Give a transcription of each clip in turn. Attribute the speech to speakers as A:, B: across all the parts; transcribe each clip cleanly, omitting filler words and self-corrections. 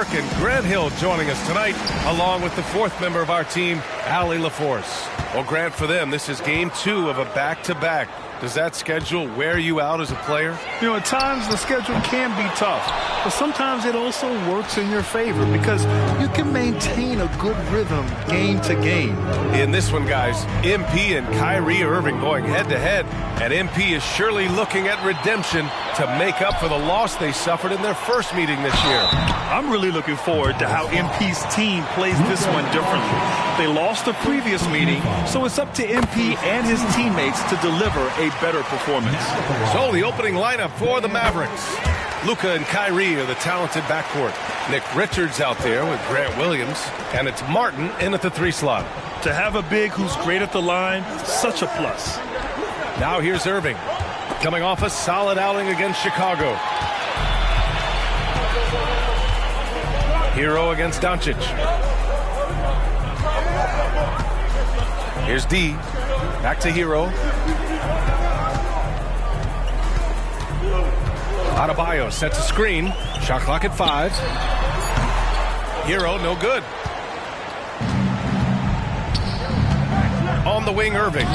A: Clark and Grant Hill joining us tonight, along with the fourth member of our team, Allie LaForce. Well, Grant, for them, this is game 2 of a back-to-back. Does that schedule wear you out as a player?
B: You know, at times the schedule can be tough, but sometimes it also works in your favor because you can maintain a good rhythm game to game.
A: In this one, guys, MP and Kyrie Irving going head-to-head, and MP is surely looking at redemption to make up for the loss they suffered in their first meeting this year.
B: I'm really looking forward to how MP's team plays this one differently. They lost the previous meeting, so it's up to MP and his teammates to deliver a better performance.
A: So the opening lineup for the Mavericks. Luka and Kyrie are the talented backcourt. Nick Richards out there with Grant Williams, and it's Martin in at the 3 slot.
B: To have a big who's great at the line, such a plus.
A: Now here's Irving, coming off a solid outing against Chicago. Hero against Doncic. Here's D. Back to Hero. Adebayo sets a screen. Shot clock at 5. Hero, no good. On the wing, Irving.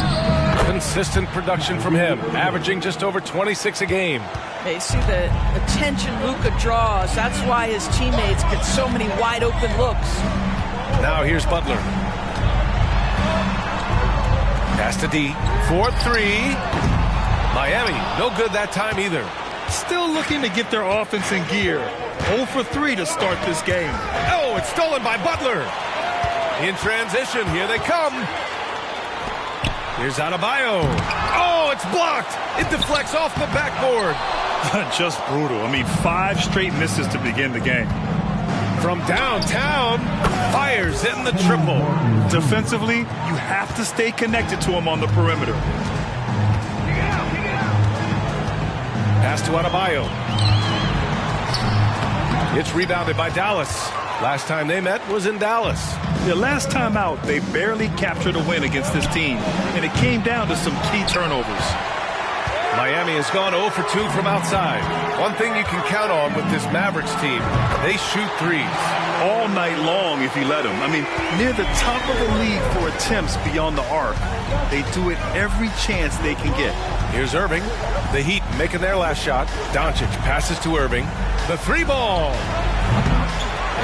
A: Consistent production from him, averaging just over 26 a game.
C: They see the attention Luka draws. That's why his teammates get so many wide open looks.
A: Now here's Butler. Pass to D. 4-3. Miami, no good that time either.
B: Still looking to get their offense in gear. 0 for 3 to start this game.
A: Oh, it's stolen by Butler. In transition, here they come. Here's Adebayo. Oh, it's blocked. It deflects off the backboard.
B: Just brutal. I mean, 5 straight misses to begin the game.
A: From downtown, fires in the triple.
B: Defensively, you have to stay connected to him on the perimeter.
A: Pass to Adebayo. It's rebounded by Dallas. Last time they met was in Dallas.
B: The last time out, they barely captured a win against this team, and it came down to some key turnovers.
A: Miami has gone 0 for 2 from outside. One thing you can count on with this Mavericks team, they shoot threes.
B: All night long if you let them. I mean, near the top of the league for attempts beyond the arc. They do it every chance they can get.
A: Here's Irving. The Heat making their last shot. Doncic passes to Irving. The 3-ball.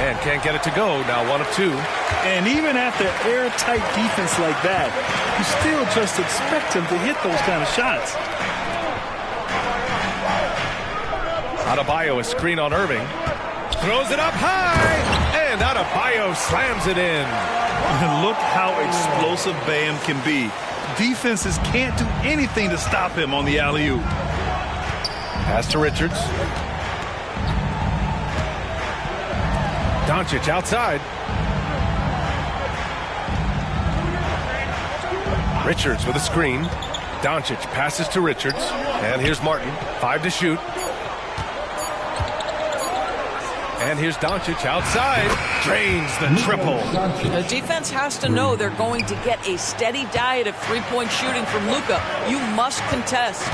A: And can't get it to go. Now 1 of 2.
B: And even after airtight defense like that, you still just expect him to hit those kind of shots.
A: Adebayo, a screen on Irving. Throws it up high. And Adebayo slams it in.
B: And look how explosive Bam can be. Defenses can't do anything to stop him on the alley-oop.
A: Pass to Richards. Doncic outside. Richards with a screen. Doncic passes to Richards. And here's Martin. 5 to shoot. And here's Doncic outside. Drains the triple.
C: The defense has to know they're going to get a steady diet of three-point shooting from Luka. You must contest.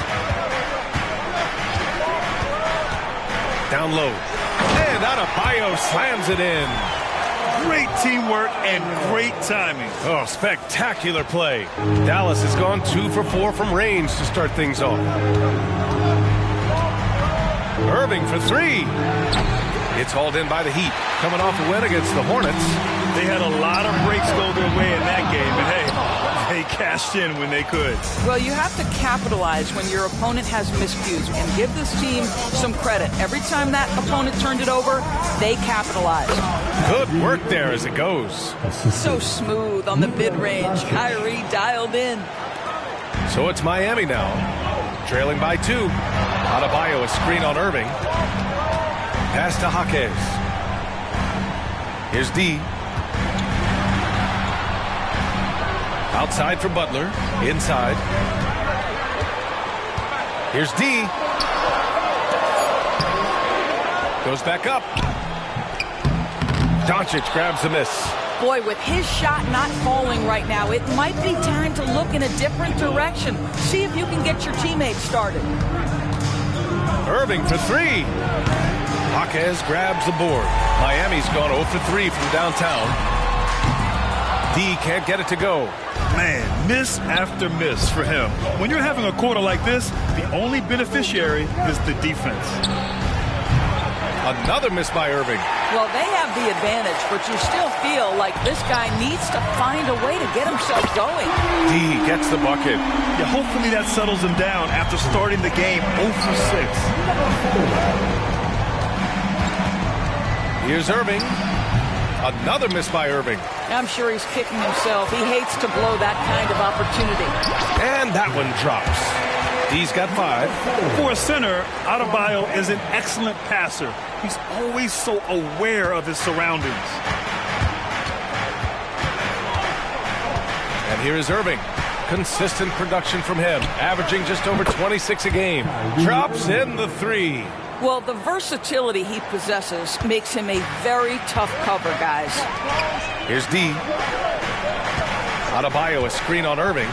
A: Down low. And Adebayo slams it in.
B: Great teamwork and great timing.
A: Oh, spectacular play. Dallas has gone 2 for 4 from range to start things off. Irving for 3. It's hauled in by the Heat, coming off a win against the Hornets.
B: They had a lot of breaks go their way in that game, and hey, they cashed in when they could.
C: Well, you have to capitalize when your opponent has miscues and give this team some credit. Every time that opponent turned it over, they capitalized.
A: Good work there as it goes.
C: So smooth on the mid-range. Kyrie dialed in.
A: So it's Miami now, trailing by 2. Adebayo, a screen on Irving. Pass to Jaquez. Here's D. Outside for Butler. Inside. Here's D. Goes back up. Doncic grabs the miss.
C: Boy, with his shot not falling right now, it might be time to look in a different direction. See if you can get your teammates started.
A: Irving for 3. Jaquez grabs the board. Miami's gone 0 for 3 from downtown. D can't get it to go.
B: Man, miss after miss for him. When you're having a quarter like this, the only beneficiary is the defense.
A: Another miss by Irving.
C: Well, they have the advantage, but you still feel like this guy needs to find a way to get himself going.
A: D gets the bucket.
B: Yeah, hopefully that settles him down after starting the game 0 for 6.
A: Here's Irving. Another miss by Irving.
C: I'm sure he's kicking himself. He hates to blow that kind of opportunity.
A: And that one drops. D's got 5.
B: For a center, Adebayo is an excellent passer. He's always so aware of his surroundings.
A: And here is Irving. Consistent production from him, averaging just over 26 a game. Drops in the 3.
C: Well, the versatility he possesses makes him a very tough cover, guys.
A: Here's D. Adebayo, a screen on Irving.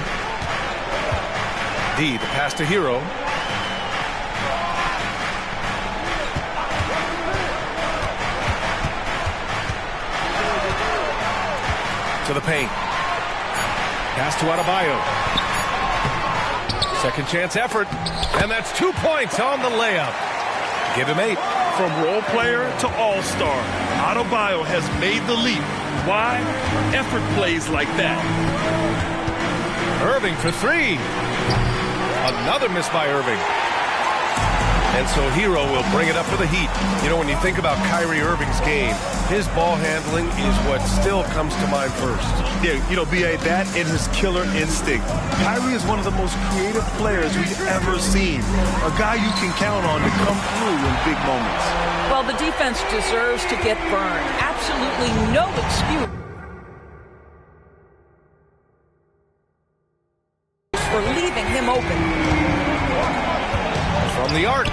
A: D, the pass to Hero. To the paint. Pass to Adebayo. Second chance effort. And that's 2 points on the layup. Give him 8.
B: From role player to all-star, Adebayo has made the leap. Why? Effort plays like that.
A: Irving for 3. Another miss by Irving. And so Hero will bring it up for the Heat. You know, when you think about Kyrie Irving's game, his ball handling is what still comes to mind first.
B: Yeah, you know, B.A., that is his killer instinct. Kyrie is one of the most creative players we've ever seen. A guy you can count on to come through in big moments.
C: Well, the defense deserves to get burned. Absolutely no excuse for leaving him open.
A: From the arc.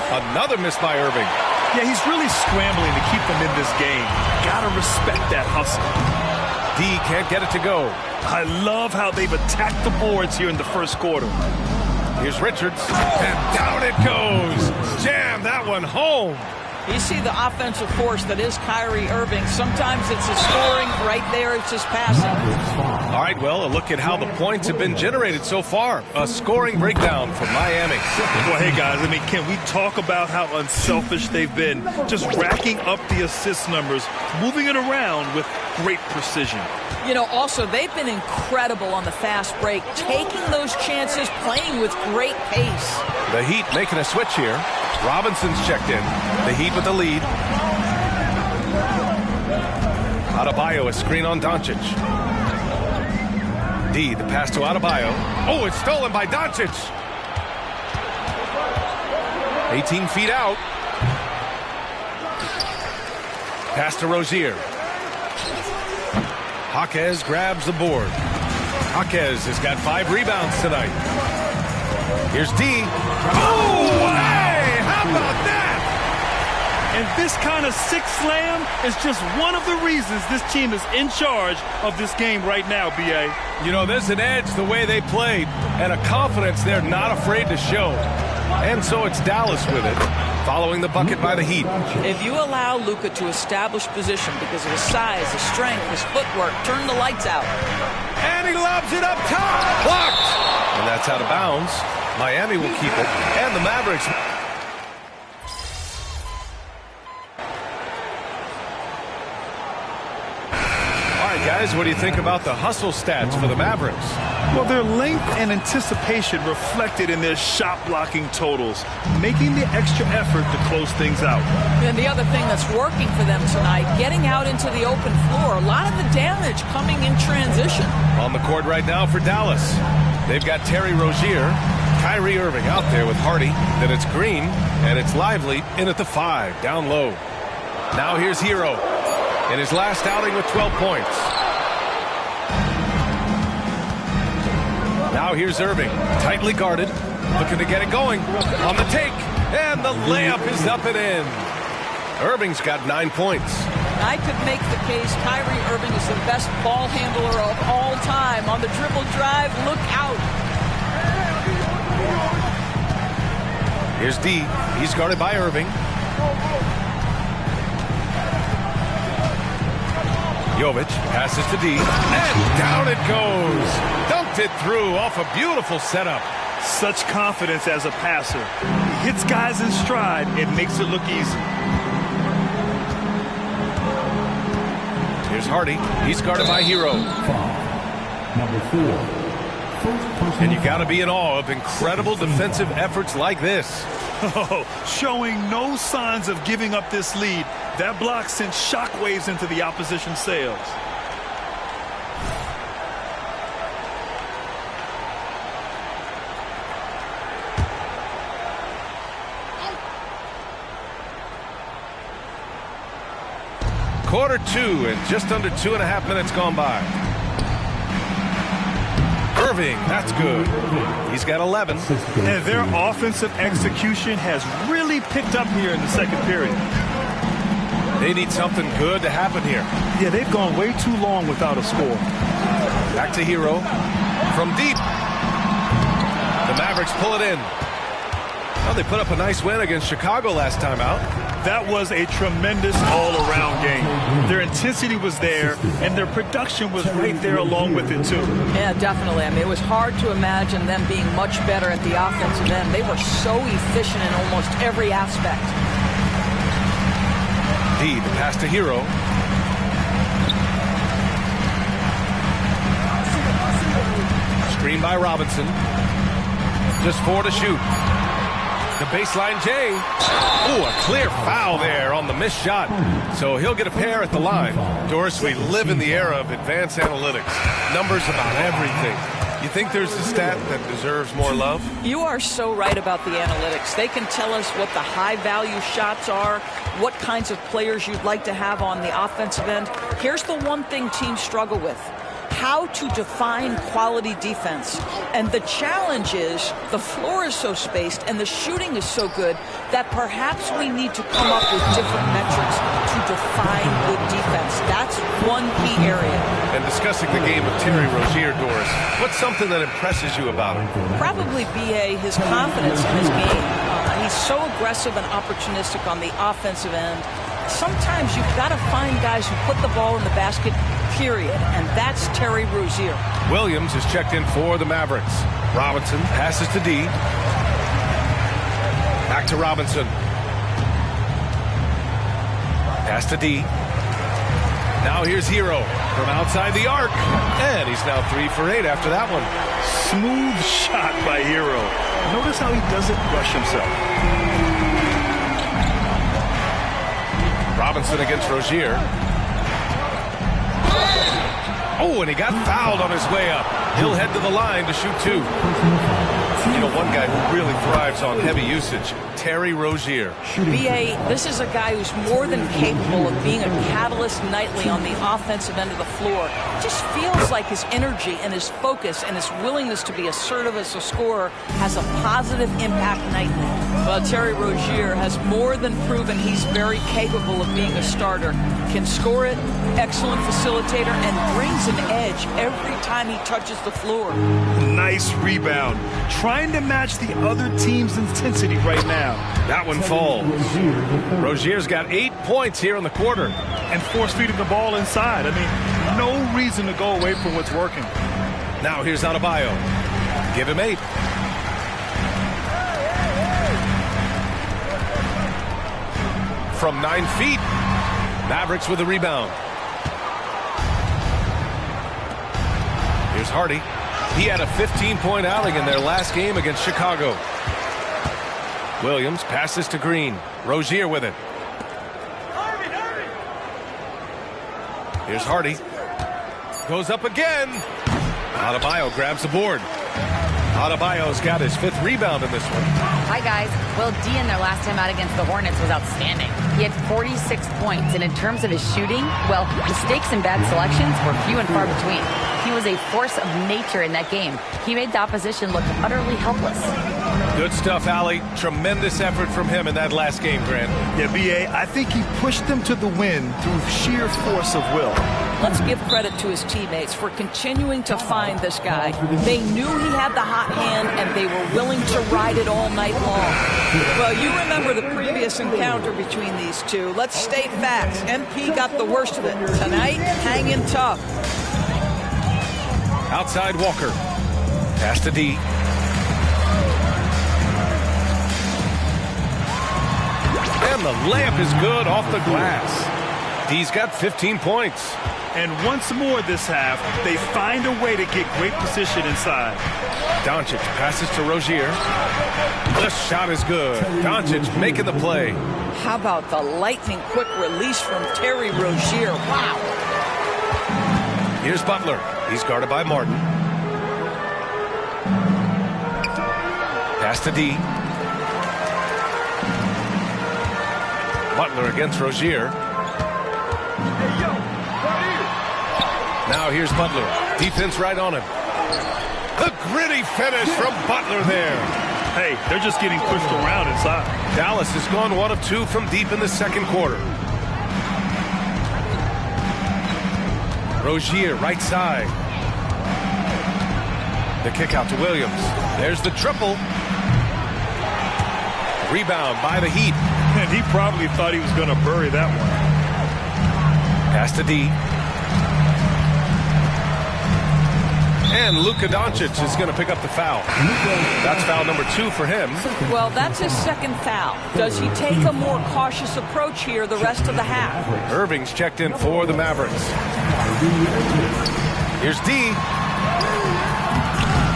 A: Another miss by Irving.
B: Yeah, he's really scrambling to keep them in this game. Gotta respect that hustle.
A: D can't get it to go.
B: I love how they've attacked the boards here in the first quarter.
A: Here's Richards. And down it goes. Jam that one home.
C: You see the offensive force that is Kyrie Irving. Sometimes it's his scoring. Right there, it's his passing.
A: All right, well, a look at how the points have been generated so far. A scoring breakdown for Miami.
B: Well, hey, guys, I mean, can we talk about how unselfish they've been? Just racking up the assist numbers, moving it around with great precision.
C: You know, also, they've been incredible on the fast break, taking those chances, playing with great pace.
A: The Heat making a switch here. Robinson's checked in. The Heat with the lead. Adebayo, a screen on Doncic. D, the pass to Adebayo. Oh, it's stolen by Doncic. 18 feet out. Pass to Rozier. Jaquez grabs the board. Jaquez has got 5 rebounds tonight. Here's D. Oh, hey! How about that?
B: And this kind of six slam is just one of the reasons this team is in charge of this game right now, B.A.
A: You know, there's an edge the way they played and a confidence they're not afraid to show. And so it's Dallas with it, following the bucket by the Heat.
C: If you allow Luka to establish position because of his size, his strength, his footwork, turn the lights out.
A: And he lobs it up top. Blocked. And that's out of bounds. Miami will keep it. And the Mavericks. All right, guys. Guys, what do you think about the hustle stats for the Mavericks?
B: Well, their length and anticipation reflected in their shot blocking totals, making the extra effort to close things out.
C: And the other thing that's working for them tonight, getting out into the open floor, a lot of the damage coming in transition.
A: On the court right now for Dallas, they've got Terry Rozier, Kyrie Irving out there with Hardy. Then it's Green, and it's Lively in at the 5, down low. Now here's Hero in his last outing with 12 points. Now here's Irving, tightly guarded, looking to get it going. On the take, and the layup is up and in. Irving's got 9 points.
C: I could make the case Kyrie Irving is the best ball handler of all time. On the dribble drive, look out.
A: Here's D. He's guarded by Irving. Jovic passes to D. And down it goes. Dunked it through off a beautiful setup.
B: Such confidence as a passer. He hits guys in stride. It makes it look easy.
A: Here's Hardy. He's guarded by Hero.
D: Number 4.
A: And you got to be in awe of incredible defensive efforts like this.
B: Oh, showing no signs of giving up this lead. That block sent shockwaves into the opposition sails.
A: Quarter 2 and just under 2.5 minutes gone by. Irving, that's good. He's got 11.
B: And their offensive execution has really picked up here in the second period.
A: They need something good to happen here.
B: Yeah, they've gone way too long without a score.
A: Back to Hero. From deep. The Mavericks pull it in. Well, they put up a nice win against Chicago last time out.
B: That was a tremendous all-around game. Their intensity was there, and their production was right there along with it, too.
C: Yeah, definitely. I mean, it was hard to imagine them being much better at the offensive end. They were so efficient in almost every aspect.
A: D, the pass to Hero. Screen by Robinson. Just 4 to shoot. The baseline J. Ooh, a clear foul there on the missed shot. So he'll get a pair at the line. Doris, we live in the era of advanced analytics. Numbers about everything. You think there's a stat that deserves more love?
C: You are so right about the analytics. They can tell us what the high-value shots are, what kinds of players you'd like to have on the offensive end. Here's the one thing teams struggle with: how to define quality defense. And the challenge is the floor is so spaced and the shooting is so good that perhaps we need to come up with different metrics to define good defense. That's one key area.
A: And discussing the game of Terry Rozier, Doris, what's something that impresses you about him?
C: Probably BA, his confidence in his game. He's so aggressive and opportunistic on the offensive end. Sometimes you've got to find guys who put the ball in the basket, period, and that's Terry Rozier.
A: Williams is checked in for the Mavericks. Robinson passes to D. Back to Robinson. Pass to D. Now here's Hero from outside the arc. And he's now 3 for 8 after that one.
B: Smooth shot by Hero. Notice how he doesn't rush himself.
A: Robinson against Rozier. Oh, and he got fouled on his way up. He'll head to the line to shoot 2. You know, one guy who really thrives on heavy usage, Terry Rozier.
C: B.A., this is a guy who's more than capable of being a catalyst nightly on the offensive end of the floor. It just feels like his energy and his focus and his willingness to be assertive as a scorer has a positive impact nightly. Well, Terry Rozier has more than proven he's very capable of being a starter. Can score it, excellent facilitator, and brings an edge every time he touches the floor.
B: Nice rebound. Trying to match the other team's intensity right now.
A: That one falls. Rozier's got 8 points here in the quarter.
B: And force-feeding the ball inside. I mean, no reason to go away from what's working.
A: Now here's Adebayo. Give him 8. From 9 feet. Mavericks with a rebound. Here's Hardy. He had a 15-point outing in their last game against Chicago. Williams passes to Green. Rozier with it. Here's Hardy. Goes up again. Adebayo grabs the board. Adebayo's got his 5th rebound in this one.
E: Hi, guys. Well, D in their last time out against the Hornets was outstanding. He had 46 points, and in terms of his shooting, well, mistakes and bad selections were few and far between. He was a force of nature in that game. He made the opposition look utterly helpless.
A: Good stuff, Allie. Tremendous effort from him in that last game, Grant.
B: Yeah, B.A., I think he pushed them to the win through sheer force of will.
C: Let's give credit to his teammates for continuing to find this guy. They knew he had the hot hand, and they were willing to ride it all night long. Well, you remember the previous encounter between these two. Let's state facts. MP got the worst of it. Tonight, hanging tough.
A: Outside Walker. Pass to D. And the layup is good off the glass. D's got 15 points.
B: And once more this half, they find a way to get great position inside.
A: Doncic passes to Rozier. The shot is good. Doncic making the play.
C: How about the lightning quick release from Terry Rozier? Wow.
A: Here's Butler. He's guarded by Martin. Pass to D. Butler against Rozier. Now here's Butler. Defense right on him. The gritty finish from Butler there.
B: Hey, they're just getting pushed around inside.
A: Dallas has gone 1 of 2 from deep in the second quarter. Rozier, right side. The kick out to Williams. There's the triple. Rebound by the Heat.
B: And he probably thought he was going to bury that one.
A: Pass to D. And Luka Doncic is going to pick up the foul. That's foul number 2 for him.
C: Well, that's his second foul. Does he take a more cautious approach here the rest of the half?
A: Irving's checked in for the Mavericks. Here's D.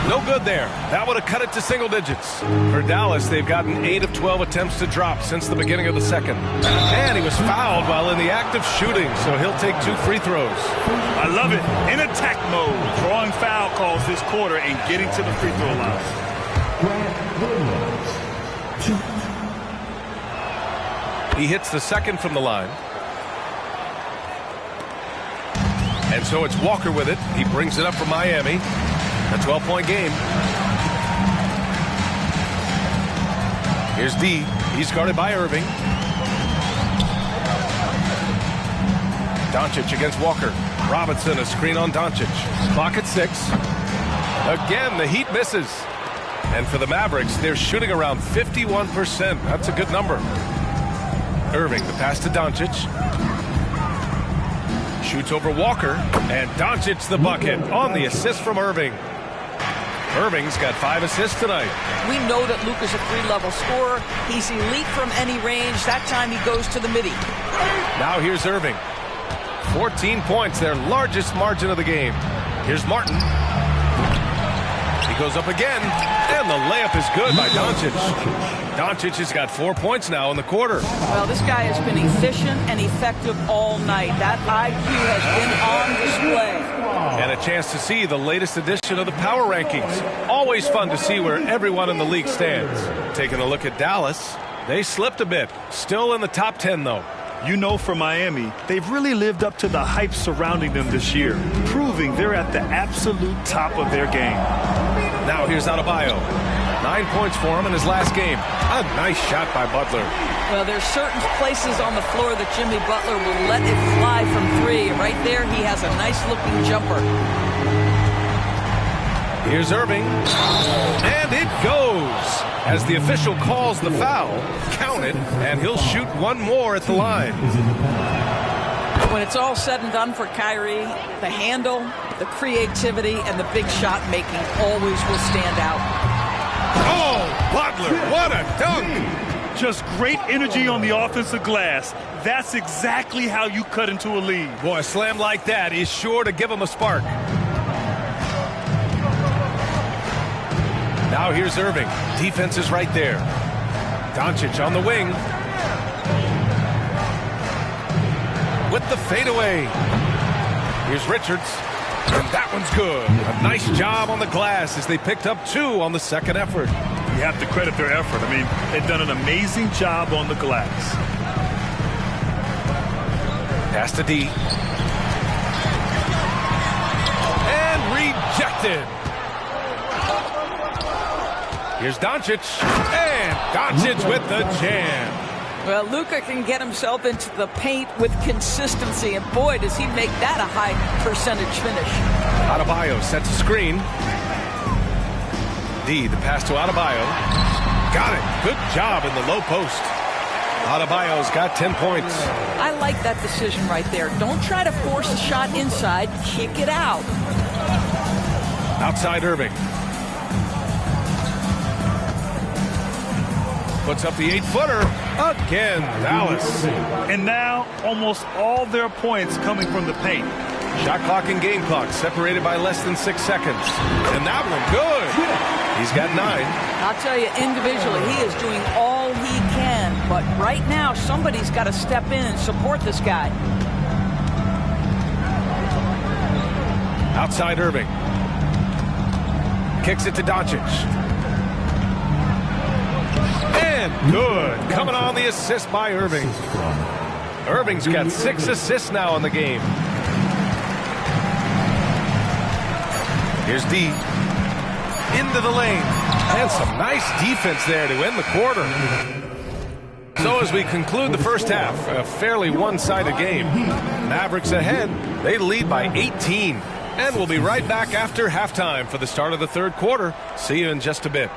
A: No good there. That would have cut it to single digits. For Dallas, they've gotten 8 of 12 attempts to drop since the beginning of the second. And he was fouled while in the act of shooting, so he'll take 2 free throws.
B: I love it. In attack mode, drawing foul calls this quarter and getting to the free throw line.
A: He hits the second from the line. And so it's Walker with it. He brings it up for Miami. A 12-point game. Here's D. He's guarded by Irving. Doncic against Walker. Robinson, a screen on Doncic. Clock at 6. Again, the Heat misses. And for the Mavericks, they're shooting around 51%. That's a good number. Irving, the pass to Doncic. Shoots over Walker. And Doncic the bucket on the assist from Irving. Irving's got 5 assists tonight.
C: We know that Luka's a 3-level scorer. He's elite from any range. That time he goes to the midi.
A: Now here's Irving. 14 points, their largest margin of the game. Here's Martin. He goes up again, and the layup is good by Doncic. Doncic has got 4 points now in the quarter.
C: Well, this guy has been efficient and effective all night. That IQ has been on display.
A: And a chance to see the latest edition of the power rankings. Always fun to see where everyone in the league stands. Taking a look at Dallas, they slipped a bit. Still in the top 10, though.
B: You know, for Miami, they've really lived up to the hype surrounding them this year, proving they're at the absolute top of their game.
A: Now here's Adebayo. 9 points for him in his last game. A nice shot by Butler.
C: Well, there's certain places on the floor that Jimmy Butler will let it fly from 3. Right there, he has a nice-looking jumper.
A: Here's Irving. And it goes. As the official calls the foul, count it, and he'll shoot 1 more at the line.
C: When it's all said and done for Kyrie, the handle, the creativity, and the big shot making always will stand out.
A: Oh, Butler, what a dunk!
B: Just great energy on the offensive glass. That's exactly how you cut into a lead.
A: Boy, a slam like that is sure to give him a spark. Now here's Irving. Defense is right there. Doncic on the wing. With the fadeaway. Here's Richards. And that one's good. A nice job on the glass as they picked up 2 on the second effort.
B: You have to credit their effort. I mean, they've done an amazing job on the glass.
A: Pass to D. And rejected. Here's Doncic. And Doncic with the jam.
C: Well, Luka can get himself into the paint with consistency, and boy, does he make that a high percentage finish.
A: Adebayo sets a screen. D, the pass to Adebayo. Got it. Good job in the low post. Adebayo's got 10 points.
C: I like that decision right there. Don't try to force a shot inside. Kick it out.
A: Outside Irving. Puts up the 8-footer. Again, Dallas.
B: And now almost all their points coming from the paint.
A: Shot clock and game clock separated by less than 6 seconds. And that one good. He's got 9.
C: I'll tell you, individually, he is doing all he can. But right now, somebody's got to step in and support this guy.
A: Outside Irving. Kicks it to Doncic. And good. Coming on the assist by Irving. Irving's got 6 assists now in the game. Here's D. Into the lane. And some nice defense there to end the quarter. So as we conclude the first half, a fairly one-sided game. Mavericks ahead. They lead by 18. And we'll be right back after halftime for the start of the third quarter. See you in just a bit.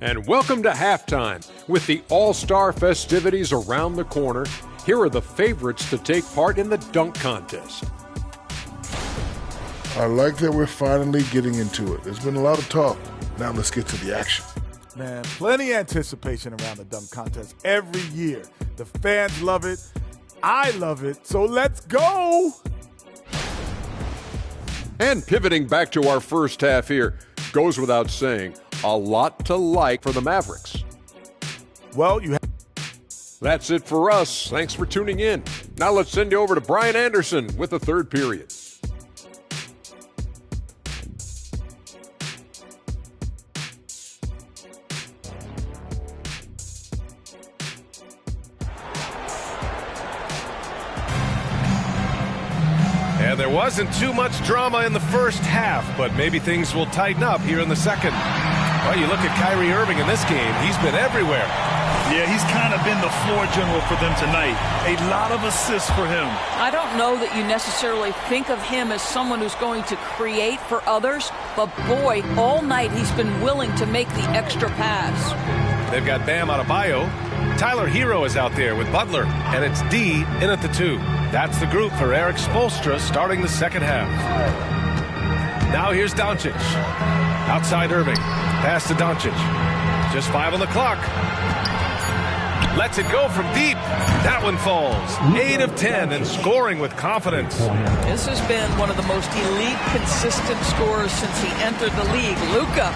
F: And welcome to halftime. With the All-Star festivities around the corner, here are the favorites to take part in the dunk contest.
G: I like that we're finally getting into it. There's been a lot of talk. Now let's get to the action.
H: Man, plenty of anticipation around the dunk contest every year. The fans love it. I love it. So let's go.
F: And pivoting back to our first half here, goes without saying, a lot to like for the Mavericks.
H: Well,
F: that's it for us. Thanks for tuning in. Now let's send you over to Brian Anderson with the third period.
A: And there wasn't too much drama in the first half, but maybe things will tighten up here in the second. Well, you look at Kyrie Irving in this game. He's been everywhere.
B: Yeah, he's kind of been the floor general for them tonight. A lot of assists for him.
C: I don't know that you necessarily think of him as someone who's going to create for others, but boy, all night he's been willing to make the extra pass.
A: They've got Bam Adebayo. Tyler Hero is out there with Butler, and it's D in at the 2. That's the group for Eric Spoelstra starting the second half. Now here's Doncic. Outside Irving. Pass to Doncic. Just 5 on the clock. Lets it go from deep. That one falls. 8 of 10 and scoring with confidence.
C: This has been one of the most elite, consistent scorers since he entered the league. Luka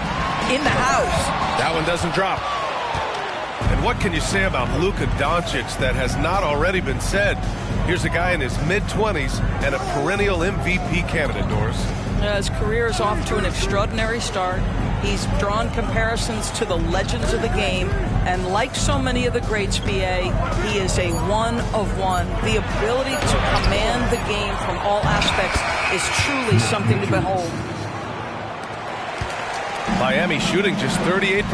C: in the house.
A: That one doesn't drop. And what can you say about Luka Doncic that has not already been said? Here's a guy in his mid-20s and a perennial MVP candidate, Doris.
C: His career is off to an extraordinary start. He's drawn comparisons to the legends of the game, and like so many of the greats, BA, he is a one of one. The ability to command the game from all aspects is truly something to behold.
A: Miami shooting just 38%.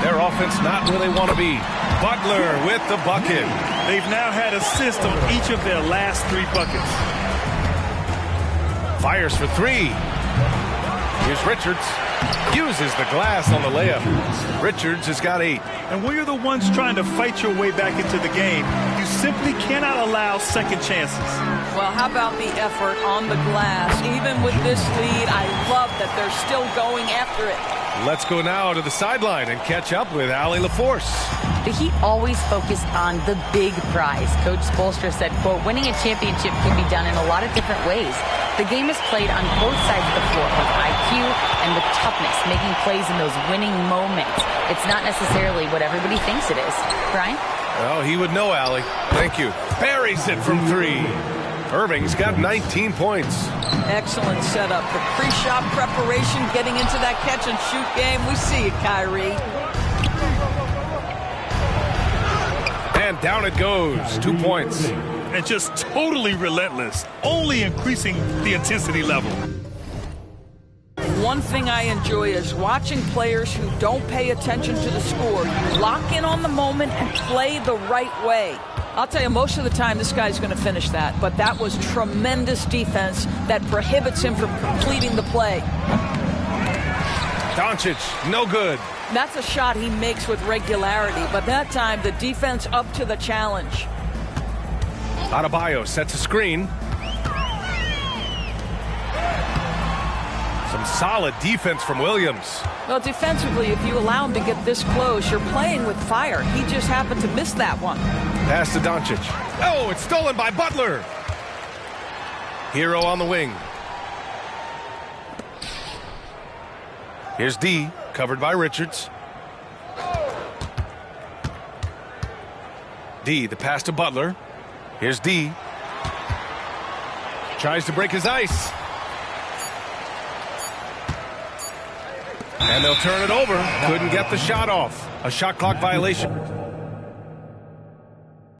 A: Their offense not where they want to be. Butler with the bucket.
B: They've now had assists on each of their last 3 buckets.
A: Fires for 3. Here's Richards. Uses the glass on the layup. Richards has got 8.
B: And when you're the ones trying to fight your way back into the game, you simply cannot allow second chances.
C: Well, how about the effort on the glass? Even with this lead, I love that they're still going after it.
A: Let's go now to the sideline and catch up with Allie LaForce.
E: The Heat always focus on the big prize. Coach Spoelstra said, quote, winning a championship can be done in a lot of different ways. The game is played on both sides of the floor with IQ and with toughness, making plays in those winning moments. It's not necessarily what everybody thinks it is. Brian?
A: Oh, he would know, Allie. Thank you. Buries it from 3. Irving's got 19 points.
C: Excellent setup. The pre-shot preparation, getting into that catch-and-shoot game. We see it, Kyrie.
A: And down it goes. 2 points.
B: And just totally relentless, only increasing the intensity level.
C: One thing I enjoy is watching players who don't pay attention to the score. Lock in on the moment and play the right way. I'll tell you, most of the time this guy's going to finish that, but that was tremendous defense that prohibits him from completing the play.
A: Doncic, no good.
C: That's a shot he makes with regularity, but that time the defense up to the challenge.
A: Adebayo sets a screen. Some solid defense from Williams.
C: Well, defensively, if you allow him to get this close, you're playing with fire. He just happened to miss that one.
A: Pass to Doncic. Oh, it's stolen by Butler. Hero on the wing. Here's D, covered by Richards. D, the pass to Butler. Here's D. Tries to break his ice. And they'll turn it over. Couldn't get the shot off. A shot clock violation.